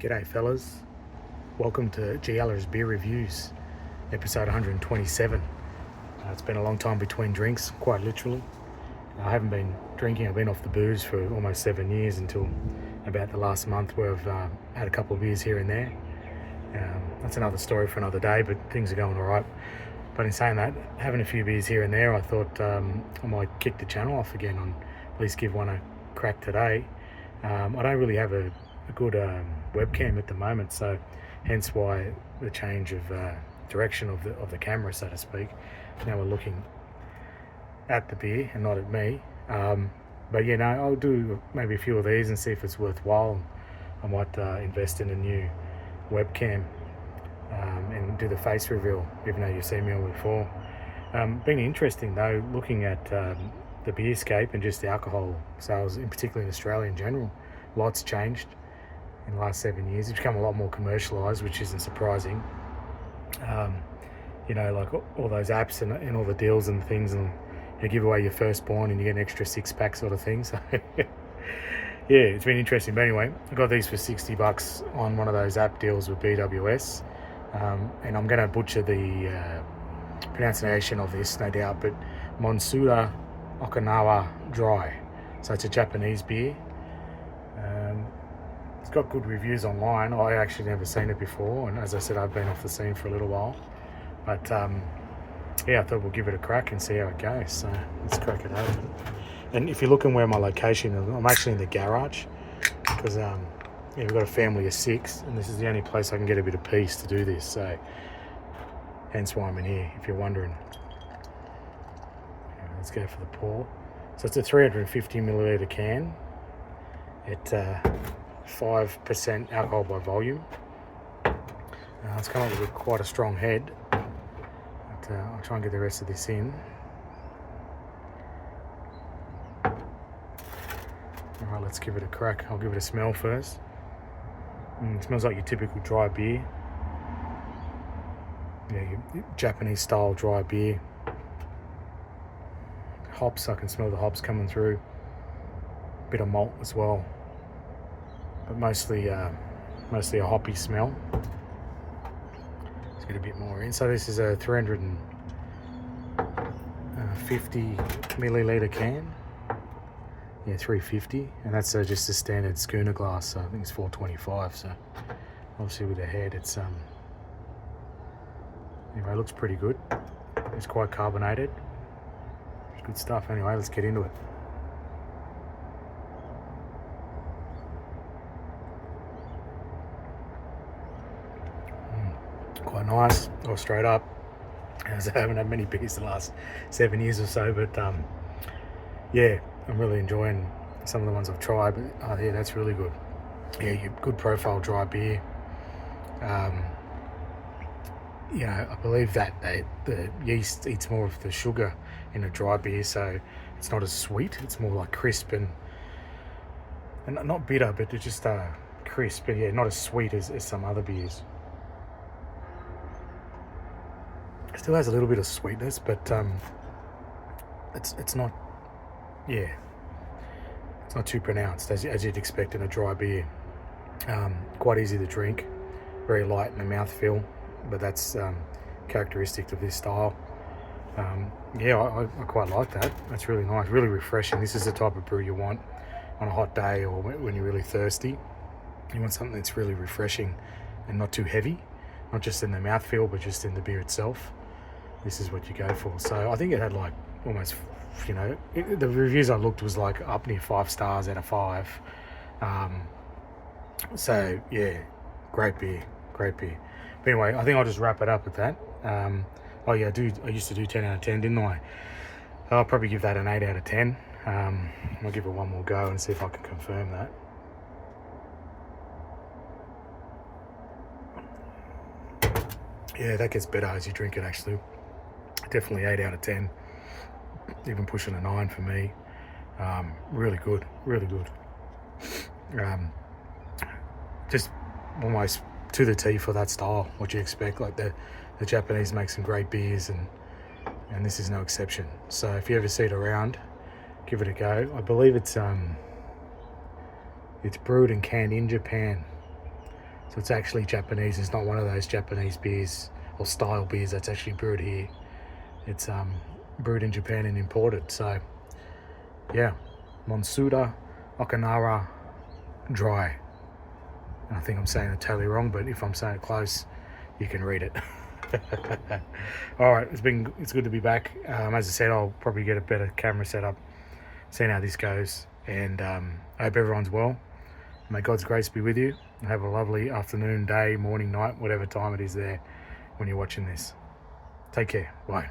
G'day fellas, welcome to Ghallara's Beer Reviews, episode 127. It's been a long time between drinks, quite literally. I haven't been drinking, I've been off the booze for almost 7 years until about the last month where I've had a couple of beers here and there. That's another story for another day, but things are going alright. But in saying that, having a few beers here and there, I thought I might kick the channel off again and at least give one a crack today. I don't really have a good webcam at the moment, so hence why the change of direction of the camera, so to speak. Now we're looking at the beer and not at me, but yeah, no, I'll do maybe a few of these and see if it's worthwhile. I might invest in a new webcam and do the face reveal, even though you've seen me on before. Been interesting though, looking at the beerscape and just the alcohol sales, in particular in Australia in general. Lots changed in the last 7 years. It's become a lot more commercialised, which isn't surprising. Like all those apps and all the deals and things, and you give away your firstborn and you get an extra 6-pack sort of thing. So yeah, it's been interesting. But anyway, I got these for $60 on one of those app deals with BWS, and I'm going to butcher the pronunciation of this, no doubt, but Monsuta Okinawa Dry. So it's a Japanese beer. It's got good reviews online. I actually never seen it before, and as I said, I've been off the scene for a little while. But yeah, I thought we'll give it a crack and see how it goes. So let's crack it open. And if you're looking where my location is, I'm actually in the garage because we've got a family of 6, and this is the only place I can get a bit of peace to do this. So hence why I'm in here, if you're wondering. Let's go for the pour. So it's a 350 milliliter can. It's 5% alcohol by volume. It's come up with quite a strong head. But, I'll try and get the rest of this in. Alright, let's give it a crack. I'll give it a smell first. It smells like your typical dry beer. Yeah, your Japanese style dry beer. Hops, I can smell the hops coming through. Bit of malt as well, but mostly a hoppy smell. Let's get a bit more in. So this is a 350 milliliter can. Yeah, 350, and that's just a standard schooner glass. So I think it's 425. So obviously with the head, it's anyway, it looks pretty good. It's quite carbonated. It's good stuff. Anyway, let's get into it. Quite nice, or straight up, as I haven't had many beers the last 7 years or so, but yeah, I'm really enjoying some of the ones I've tried. But yeah, that's really good. Yeah, good profile dry beer. I believe that the yeast eats more of the sugar in a dry beer, so it's not as sweet. It's more like crisp and not bitter, but it's just crisp, but yeah, not as sweet as some other beers. It still has a little bit of sweetness, but it's not, yeah, it's not too pronounced as you'd expect in a dry beer. Quite easy to drink, very light in the mouthfeel, but that's characteristic of this style. Yeah, I quite like that. That's really nice, really refreshing. This is the type of brew you want on a hot day or when you're really thirsty. You want something that's really refreshing and not too heavy, not just in the mouthfeel, but just in the beer itself. This is what you go for. So I think it had like almost, the reviews I looked was like up near 5 stars out of 5. So yeah, great beer. But anyway, I think I'll just wrap it up at that. Oh yeah, I used to do 10 out of 10, didn't I? I'll probably give that an 8 out of 10. I'll give it one more go and see if I can confirm that. Yeah, that gets better as you drink it, actually. Definitely 8 out of 10. Even pushing a 9 for me. Really good. Just almost to the T for that style, what you expect. Like the Japanese make some great beers, and this is no exception. So if you ever see it around, give it a go. I believe it's brewed and canned in Japan. So it's actually Japanese. It's not one of those Japanese beers or style beers that's actually brewed here. It's brewed in Japan and imported. So yeah, Monsuta Okinawa Dry. And I think I'm saying it totally wrong, but if I'm saying it close, you can read it. All right, it's good to be back. As I said, I'll probably get a better camera setup, seeing how this goes, and I hope everyone's well. May God's grace be with you. Have a lovely afternoon, day, morning, night, whatever time it is there when you're watching this. Take care. Bye.